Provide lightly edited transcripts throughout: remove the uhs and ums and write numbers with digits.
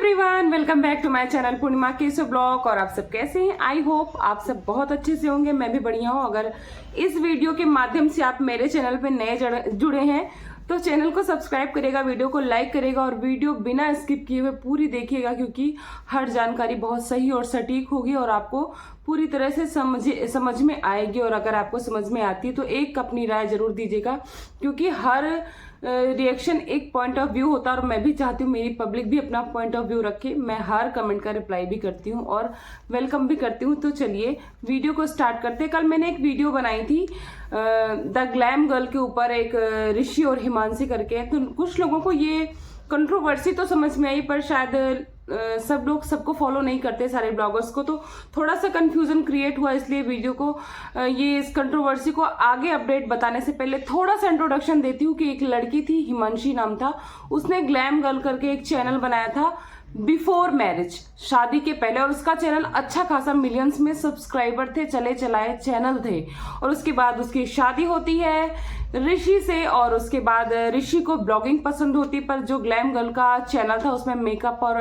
Everyone, welcome back to my channel Purnima Keso blog. और आप सब कैसे हैं? आई होप आप सब बहुत अच्छे से होंगे। मैं भी बढ़िया हूँ। अगर इस वीडियो के माध्यम से आप मेरे चैनल पे नए जुड़े हैं तो चैनल को सब्सक्राइब करेगा, वीडियो को लाइक करेगा और वीडियो बिना स्किप किए हुए पूरी देखिएगा, क्योंकि हर जानकारी बहुत सही और सटीक होगी और आपको पूरी तरह से समझ में आएगी। और अगर आपको समझ में आती है तो एक अपनी राय जरूर दीजिएगा, क्योंकि हर रिएक्शन एक पॉइंट ऑफ व्यू होता है और मैं भी चाहती हूँ मेरी पब्लिक भी अपना पॉइंट ऑफ व्यू रखे। मैं हर कमेंट का रिप्लाई भी करती हूँ और वेलकम भी करती हूँ। तो चलिए वीडियो को स्टार्ट करते हैं। कल मैंने एक वीडियो बनाई थी द ग्लैम गर्ल के ऊपर, एक ऋषि और हिमांशी करके। तो कुछ लोगों को ये कंट्रोवर्सी तो समझ में आई, पर शायद सब लोग सबको फॉलो नहीं करते, सारे ब्लॉगर्स को, तो थोड़ा सा कंफ्यूजन क्रिएट हुआ। इसलिए वीडियो को ये इस कंट्रोवर्सी को आगे अपडेट बताने से पहले थोड़ा सा इंट्रोडक्शन देती हूँ कि एक लड़की थी, हिमांशी नाम था, उसने ग्लैम गर्ल करके एक चैनल बनाया था बिफोर मैरिज, शादी के पहले। और उसका चैनल अच्छा खासा मिलियंस में सब्सक्राइबर थे, चले चलाए चैनल थे। और उसके बाद उसकी शादी होती है ऋषि से, और उसके बाद ऋषि को ब्लॉगिंग पसंद होती, पर जो ग्लैम गर्ल का चैनल था उसमें मेकअप और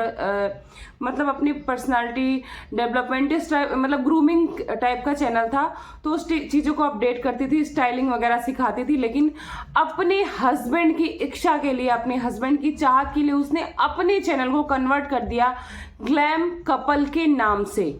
मतलब अपनी पर्सनालिटी डेवलपमेंट मतलब ग्रूमिंग टाइप का चैनल था। तो उस चीज़ों को अपडेट करती थी, स्टाइलिंग वगैरह सिखाती थी। लेकिन अपने हस्बैंड की इच्छा के लिए, अपने हस्बैंड की चाहत के लिए उसने अपने चैनल को कन्वर्ट कर दिया ग्लैम कपल के नाम से,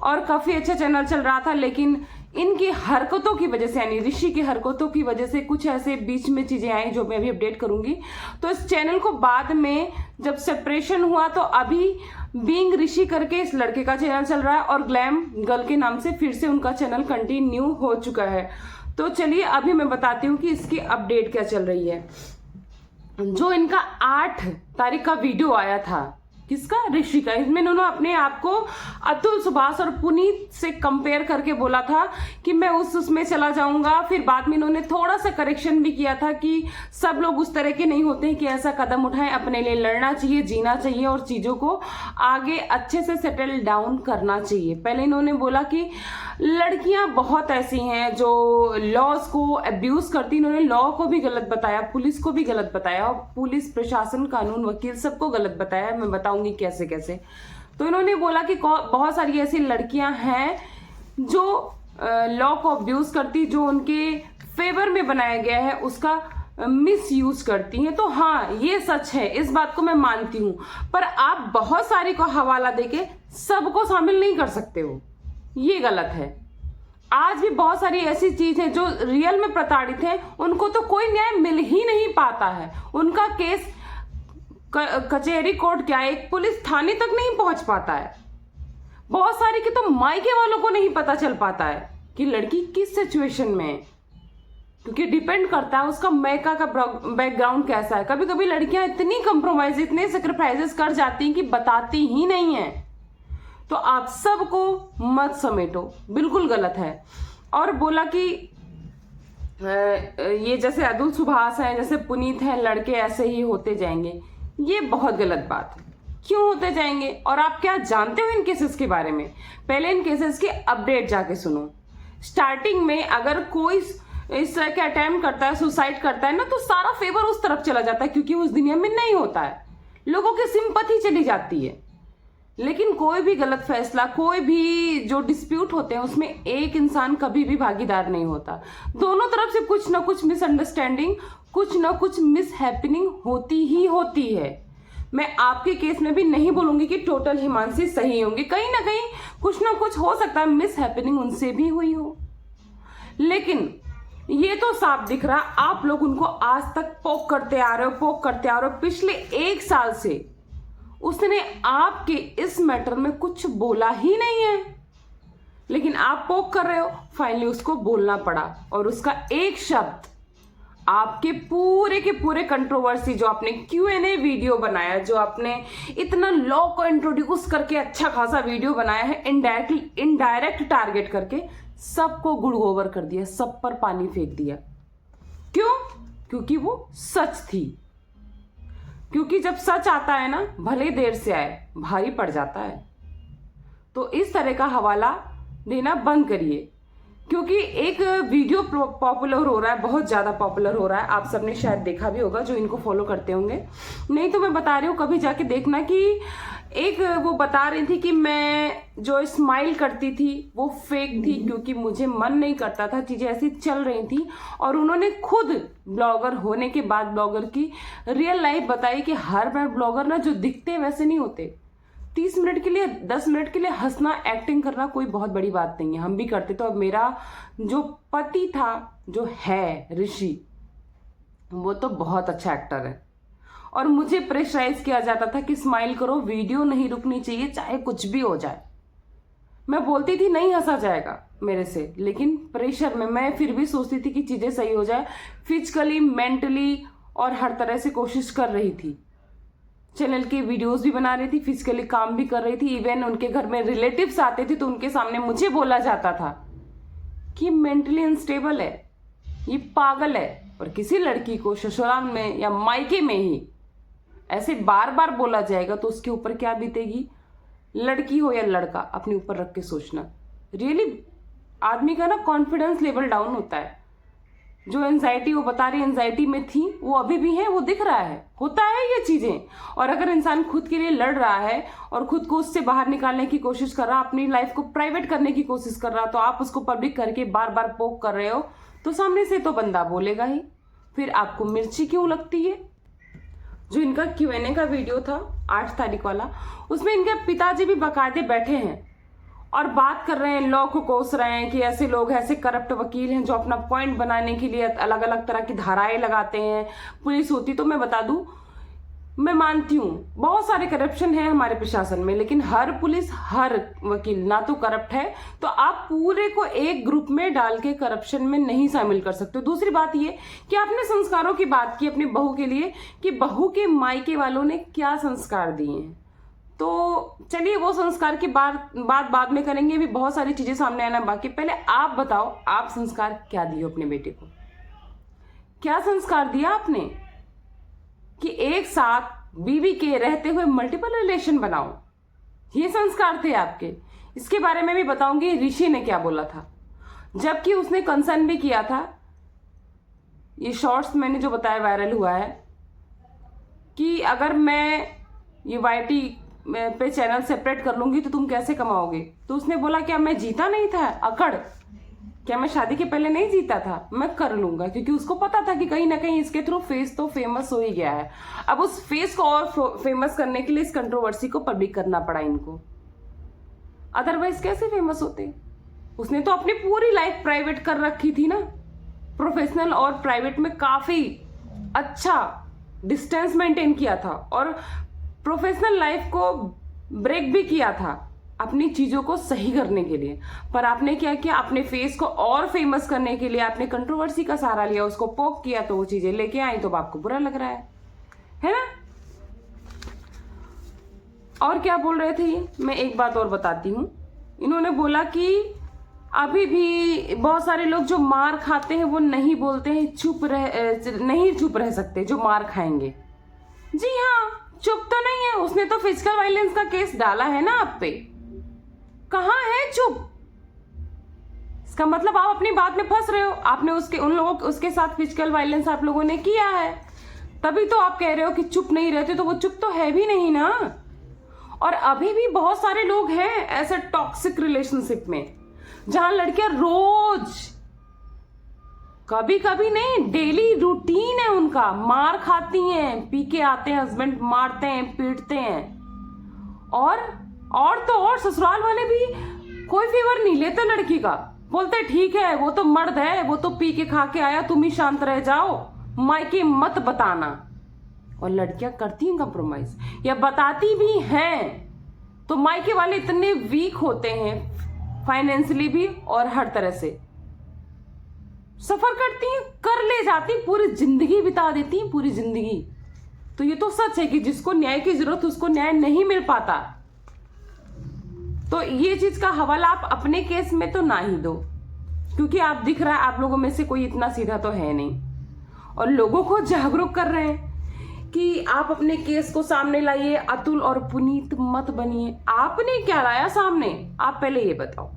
और काफ़ी अच्छा चैनल चल रहा था। लेकिन इनकी हरकतों की वजह से, यानी ऋषि की हरकतों की वजह से कुछ ऐसे बीच में चीजें आई जो मैं अभी अपडेट करूंगी। तो इस चैनल को बाद में जब सेपरेशन हुआ तो अभी बीइंग ऋषि करके इस लड़के का चैनल चल रहा है और ग्लैम गर्ल के नाम से फिर से उनका चैनल कंटिन्यू हो चुका है। तो चलिए अभी मैं बताती हूँ कि इसकी अपडेट क्या चल रही है। जो इनका 8 तारीख का वीडियो आया था, किसका? ऋषि का। इसमें इन्होंने अपने आप को अतुल सुभाष और पुनीत से कंपेयर करके बोला था कि मैं उसमें चला जाऊंगा। फिर बाद में इन्होंने थोड़ा सा करेक्शन भी किया था कि सब लोग उस तरह के नहीं होते हैं कि ऐसा कदम उठाएं, अपने लिए लड़ना चाहिए, जीना चाहिए और चीजों को आगे अच्छे से सेटल डाउन करना चाहिए। पहले इन्होंने बोला कि लड़कियां बहुत ऐसी हैं जो लॉज को अब्यूज करती। इन्होंने लॉ को भी गलत बताया, पुलिस को भी गलत बताया, और पुलिस प्रशासन, कानून, वकील सबको गलत बताया। मैं बताऊंगी कैसे कैसे। तो इन्होंने बोला कि बहुत सारी ऐसी लड़कियां हैं जो लॉ को अब्यूज करती, जो उनके फेवर में बनाया गया है उसका मिस यूज करती हैं। तो हाँ, ये सच है, इस बात को मैं मानती हूं, पर आप बहुत सारी को हवाला देके सबको शामिल नहीं कर सकते हो, ये गलत है। आज भी बहुत सारी ऐसी चीजें जो रियल में प्रताड़ित हैं उनको तो कोई न्याय मिल ही नहीं पाता है। उनका केस कचहरी कोर्ट क्या, एक पुलिस थाने तक नहीं पहुंच पाता है। बहुत सारी की तो मायके वालों को नहीं पता चल पाता है कि लड़की किस सिचुएशन में है, क्योंकि डिपेंड करता है उसका मायका का बैकग्राउंड कैसा है। कभी कभी लड़कियां इतनी कंप्रोमाइज, इतने सेक्रीफाइसेस कर जाती हैं कि बताती ही नहीं है। तो आप सबको मत समेटो, बिल्कुल गलत है। और बोला कि ये जैसे अतुल सुभाष है, जैसे पुनीत है, लड़के ऐसे ही होते जाएंगे, ये बहुत गलत बात है। क्यों होते जाएंगे? और आप क्या जानते हो इन केसेस के बारे में? पहले इन केसेस की अपडेट जाके सुनो। स्टार्टिंग में अगर कोई इस तरह के अटेम्प्ट करता है, सुसाइड करता है ना, तो सारा फेवर उस तरफ चला जाता है, क्योंकि उस दुनिया में नहीं होता है, लोगों की सिंपैथी चली जाती है। लेकिन कोई भी गलत फैसला, कोई भी जो डिस्प्यूट होते हैं उसमें एक इंसान कभी भी भागीदार नहीं होता। दोनों तरफ से कुछ ना कुछ मिसअंडरस्टैंडिंग, कुछ ना कुछ मिस हैपनिंग होती ही होती है। मैं आपके केस में भी नहीं बोलूंगी कि टोटल हिमांशी सही होंगे, कहीं ना कहीं कुछ ना कुछ हो सकता है मिस हैपनिंग उनसे भी हुई हो। लेकिन ये तो साफ दिख रहा, आप लोग उनको आज तक पोक करते आ रहे हो। पिछले 1 साल से उसने आपके इस मैटर में कुछ बोला ही नहीं है, लेकिन आप पोक कर रहे हो। फाइनली उसको बोलना पड़ा, और उसका एक शब्द आपके पूरे के पूरे कंट्रोवर्सी, जो आपने Q&A वीडियो बनाया, जो आपने इतना लॉ को इंट्रोड्यूस करके अच्छा खासा वीडियो बनाया है, इनडायरेक्ट टारगेट करके सबको गुड़ गोबर कर दिया, सब पर पानी फेंक दिया। क्यों? क्योंकि वो सच थी। क्योंकि जब सच आता है ना, भले देर से आए, भारी पड़ जाता है। तो इस तरह का हवाला देना बंद करिए, क्योंकि एक वीडियो पॉपुलर हो रहा है, बहुत ज्यादा पॉपुलर हो रहा है, आप सबने शायद देखा भी होगा जो इनको फॉलो करते होंगे, नहीं तो मैं बता रही हूँ कभी जाके देखना कि एक वो बता रही थी कि मैं जो स्माइल करती थी वो फेक थी, क्योंकि मुझे मन नहीं करता था, चीजें ऐसी चल रही थी। और उन्होंने खुद ब्लॉगर होने के बाद ब्लॉगर की रियल लाइफ बताई कि हर बार ब्लॉगर ना जो दिखते हैं वैसे नहीं होते। 30 मिनट के लिए 10 मिनट के लिए हंसना, एक्टिंग करना कोई बहुत बड़ी बात नहीं है, हम भी करते। तो अब मेरा जो पति था, जो है ऋषि, वो तो बहुत अच्छा एक्टर है और मुझे प्रेशराइज किया जाता था कि स्माइल करो, वीडियो नहीं रुकनी चाहिए चाहे कुछ भी हो जाए। मैं बोलती थी नहीं हंसा जाएगा मेरे से, लेकिन प्रेशर में मैं फिर भी सोचती थी कि चीजें सही हो जाए। फिजिकली, मेंटली और हर तरह से कोशिश कर रही थी। चैनल की वीडियोस भी बना रही थी, फिजिकली काम भी कर रही थी। इवन उनके घर में रिलेटिव्स आते थे तो उनके सामने मुझे बोला जाता था कि मेंटली अनस्टेबल है, ये पागल है। और किसी लड़की को ससुराल में या मायके में ही ऐसे बार बार बोला जाएगा तो उसके ऊपर क्या बीतेगी, लड़की हो या लड़का, अपने ऊपर रख के सोचना। रियली आदमी का ना कॉन्फिडेंस लेवल डाउन होता है। जो एंजाइटी वो बता रही एंजाइटी में थी वो अभी भी है, वो दिख रहा है, होता है ये चीजें। और अगर इंसान खुद के लिए लड़ रहा है और खुद को उससे बाहर निकालने की कोशिश कर रहा, अपनी लाइफ को प्राइवेट करने की कोशिश कर रहा, तो आप उसको पब्लिक करके बार बार पोक कर रहे हो तो सामने से तो बंदा बोलेगा ही। फिर आपको मिर्ची क्यों लगती है? जो इनका Q&A का वीडियो था 8 तारीख वाला, उसमें इनके पिताजी भी बाकायदे बैठे हैं और बात कर रहे हैं, लॉ को कोस रहे हैं कि ऐसे लोग, ऐसे करप्ट वकील हैं जो अपना पॉइंट बनाने के लिए अलग अलग तरह की धाराएं लगाते हैं। पुलिस होती तो मैं बता दूं, मैं मानती हूँ बहुत सारे करप्शन है हमारे प्रशासन में, लेकिन हर पुलिस, हर वकील ना तो करप्ट है। तो आप पूरे को एक ग्रुप में डाल के करप्शन में नहीं शामिल कर सकते। दूसरी बात ये कि आपने संस्कारों की बात की अपनी बहू के लिए कि बहू के मायके वालों ने क्या संस्कार दिए हैं, तो चलिए वो संस्कार की बात बाद में करेंगे, भी बहुत सारी चीजें सामने आना बाकी। पहले आप बताओ, आप संस्कार क्या दिए अपने बेटे को? क्या संस्कार दिया आपने कि एक साथ बीवी के रहते हुए मल्टीपल रिलेशन बनाओ? ये संस्कार थे आपके। इसके बारे में भी बताऊंगी ऋषि ने क्या बोला था, जबकि उसने कंसर्न भी किया था। ये शॉर्ट्स मैंने जो बताया वायरल हुआ है कि अगर मैं ये YT पे चैनल सेपरेट कर लूंगी तो तुम कैसे कमाओगे? तो उसने बोला क्या मैं जीता नहीं था अकड़? क्या मैं शादी के पहले नहीं जीता था? मैं कर लूंगा, क्योंकि उसको पता था कि कहीं ना कहीं इसके थ्रू फेस तो फेमस हो ही गया है। अब उस फेस को और फेमस करने के लिए इस कंट्रोवर्सी को पब्लिक करना पड़ा इनको, अदरवाइज कैसे फेमस होते? उसने तो अपनी पूरी लाइफ प्राइवेट कर रखी थी ना, प्रोफेशनल और प्राइवेट में काफी अच्छा डिस्टेंस मेंटेन किया था और प्रोफेशनल लाइफ को ब्रेक भी किया था अपनी चीजों को सही करने के लिए। पर आपने क्या किया, अपने फेस को और फेमस करने के लिए आपने कंट्रोवर्सी का सहारा लिया, उसको पोक किया, तो वो चीजें लेके आई तो आपको बुरा लग रहा है ना? और क्या बोल रहे थे, मैं एक बात और बताती हूँ। इन्होंने बोला कि अभी भी बहुत सारे लोग जो मार खाते हैं वो नहीं बोलते हैं, नहीं चुप रह सकते जो मार खाएंगे। जी हाँ, चुप तो नहीं है, उसने तो फिजिकल वायलेंस का केस डाला है ना आप पे, कहाँ है चुप? इसका मतलब आप अपनी बात में फंस रहे हो। आपने उसके साथ फिजिकल वायलेंस आप लोगों ने किया है, तभी तो आप कह रहे हो कि चुप नहीं रहते, तो वो चुप तो है भी नहीं ना। और अभी भी बहुत सारे लोग हैं ऐसे टॉक्सिक रिलेशनशिप में जहां लड़कियां रोज, कभी कभी नहीं, डेली रूटीन है उनका, मार खाती हैं, पी के आते हैं, हस्बैंड मारते हैं, पीटते हैं। और तो और ससुराल वाले भी कोई फेवर नहीं लेते लड़की का, बोलते ठीक है वो तो मर्द है, वो तो पी के खा के आया, तुम ही शांत रह जाओ, मायके मत बताना। और लड़कियां करती हैं कंप्रोमाइज या बताती भी हैं, तो मायके वाले इतने वीक होते हैं फाइनेंशियली भी और हर तरह से, सफर करती हैं, कर ले जाती, पूरी जिंदगी बिता देती हैं, पूरी जिंदगी। तो ये तो सच है कि जिसको न्याय की जरूरत उसको न्याय नहीं मिल पाता। तो ये चीज का हवाला आप अपने केस में तो ना ही दो, क्योंकि आप दिख रहा है आप लोगों में से कोई इतना सीधा तो है नहीं, और लोगों को जागरूक कर रहे हैं कि आप अपने केस को सामने लाइए, अतुल और पुनीत मत बनिए। आपने क्या लाया सामने, आप पहले ये बताओ।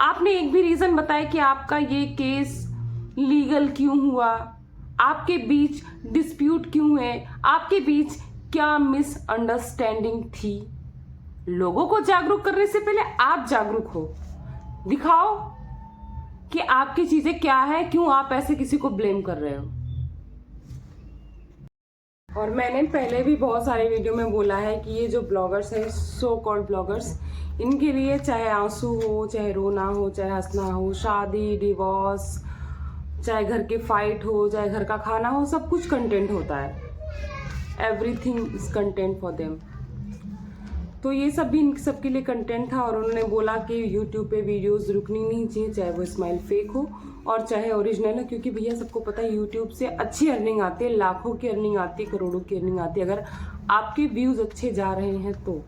आपने एक भी रीजन बताया कि आपका ये केस लीगल क्यों हुआ, आपके बीच डिस्प्यूट क्यों हुए, आपके बीच क्या मिसअंडरस्टैंडिंग थी। लोगों को जागरूक करने से पहले आप जागरूक हो, दिखाओ कि आपकी चीजें क्या है, क्यों आप ऐसे किसी को ब्लेम कर रहे हो। और मैंने पहले भी बहुत सारे वीडियो में बोला है कि ये जो ब्लॉगर्स हैं, सो कॉल्ड ब्लॉगर्स, इनके लिए चाहे आंसू हो, चाहे रोना हो, चाहे हंसना हो, शादी, डिवोर्स, चाहे घर के फाइट हो, चाहे घर का खाना हो, सब कुछ कंटेंट होता है। Everything is content for them. तो ये सब भी इन सबके लिए कंटेंट था। और उन्होंने बोला कि यूट्यूब पे वीडियोस रुकनी नहीं चाहिए, चाहे वो स्माइल फेक हो और चाहे ओरिजिनल हो, क्योंकि भैया सबको पता है यूट्यूब से अच्छी अर्निंग आती है, लाखों की अर्निंग आती है, करोड़ों की अर्निंग आती है, अगर आपके व्यूज अच्छे जा रहे हैं तो।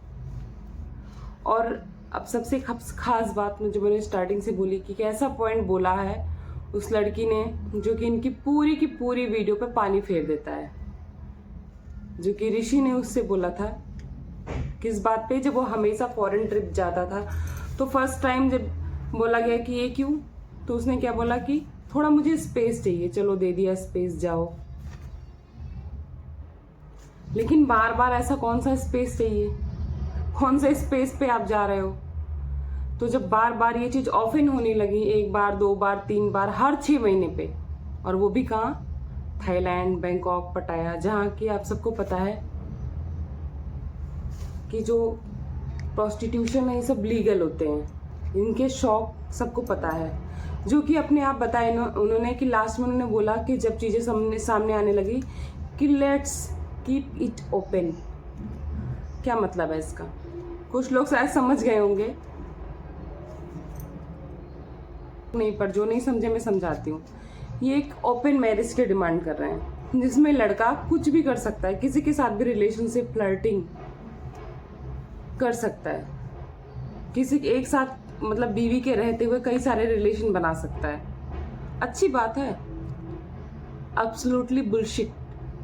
और अब सबसे खास बात जो मैंने स्टार्टिंग से बोली कि ऐसा पॉइंट बोला है उस लड़की ने जो कि इनकी पूरी की पूरी वीडियो पे पानी फेर देता है, जो कि ऋषि ने उससे बोला था। किस बात पे? जब वो हमेशा फॉरेन ट्रिप जाता था, तो फर्स्ट टाइम जब बोला गया कि ये क्यों, तो उसने क्या बोला कि थोड़ा मुझे स्पेस चाहिए। चलो दे दिया स्पेस, जाओ। लेकिन बार बार ऐसा कौन सा स्पेस चाहिए, कौन से स्पेस पे आप जा रहे हो? तो जब बार बार ये चीज ऑफन होने लगी, एक बार, दो बार, तीन बार, हर 6 महीने पे, और वो भी कहाँ? थाईलैंड, बैंकॉक, पटाया, जहाँ की आप सबको पता है कि जो प्रोस्टिट्यूशन है ये सब लीगल होते हैं। इनके शौक सबको पता है, जो कि अपने आप बताए उन्होंने कि लास्ट में उन्होंने बोला कि जब चीज़ें सामने आने लगी कि लेट्स कीप इट ओपन। क्या मतलब है इसका? कुछ लोग शायद समझ गए होंगे, नहीं, पर जो नहीं समझे मैं समझाती हूँ। ये एक ओपन मैरिज की डिमांड कर रहे हैं, जिसमें लड़का कुछ भी कर सकता है, किसी के साथ भी रिलेशनशिप, फ्लर्टिंग कर सकता है, किसी एक साथ मतलब बीवी के रहते हुए कई सारे रिलेशन बना सकता है। अच्छी बात है। एब्सोल्युटली बुलशिट,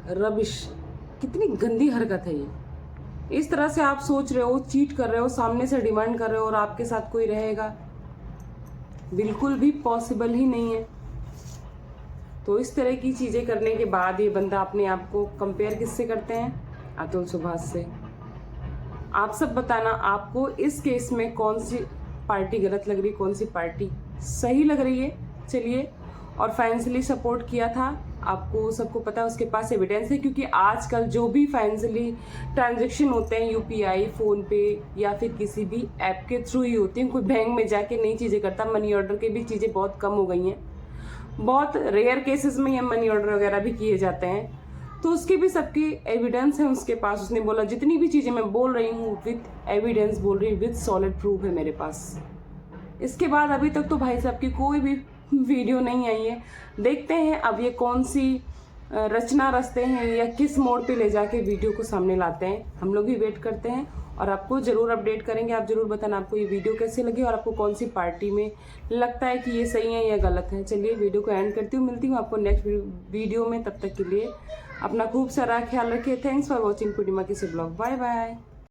रबिश, कितनी गंदी हरकत है ये। इस तरह से आप सोच रहे हो, चीट कर रहे हो, सामने से डिमांड कर रहे हो और आपके साथ कोई रहेगा, बिल्कुल भी पॉसिबल ही नहीं है। तो इस तरह की चीजें करने के बाद ये बंदा अपने आप को कंपेयर किससे करते हैं? अतुल सुभाष से। आप सब बताना, आपको इस केस में कौन सी पार्टी गलत लग रही, कौन सी पार्टी सही लग रही है? चलिए, और फाइनेंशियली सपोर्ट किया था, आपको सबको पता है, उसके पास एविडेंस है, क्योंकि आजकल जो भी फाइनेंशियली ट्रांजैक्शन होते हैं यूपीआई, फोन पे या फिर किसी भी ऐप के थ्रू ही होते हैं। कोई बैंक में जाके नई चीज़ें करता। मनी ऑर्डर की भी चीज़ें बहुत कम हो गई हैं, बहुत रेयर केसेस में ये मनी ऑर्डर वगैरह भी किए जाते हैं। तो उसके भी सबकी एविडेंस है उसके पास। उसने बोला जितनी भी चीज़ें मैं बोल रही हूँ विथ एविडेंस बोल रही हूँ, विथ सॉलिड प्रूफ है मेरे पास। इसके बाद अभी तक तो भाई साहब की कोई भी वीडियो नहीं आई है। देखते हैं अब ये कौन सी रचना रचते हैं या किस मोड पे ले जाके वीडियो को सामने लाते हैं। हम लोग भी वेट करते हैं और आपको ज़रूर अपडेट करेंगे। आप ज़रूर बताना आपको ये वीडियो कैसी लगी और आपको कौन सी पार्टी में लगता है कि ये सही है या गलत है। चलिए वीडियो को एंड करती हूँ, मिलती हूँ आपको नेक्स्ट वीडियो में। तब तक के लिए अपना खूब सारा ख्याल रखिए। थैंक्स फॉर वॉचिंग पूर्णिमा की ब्लॉग। Bye bye.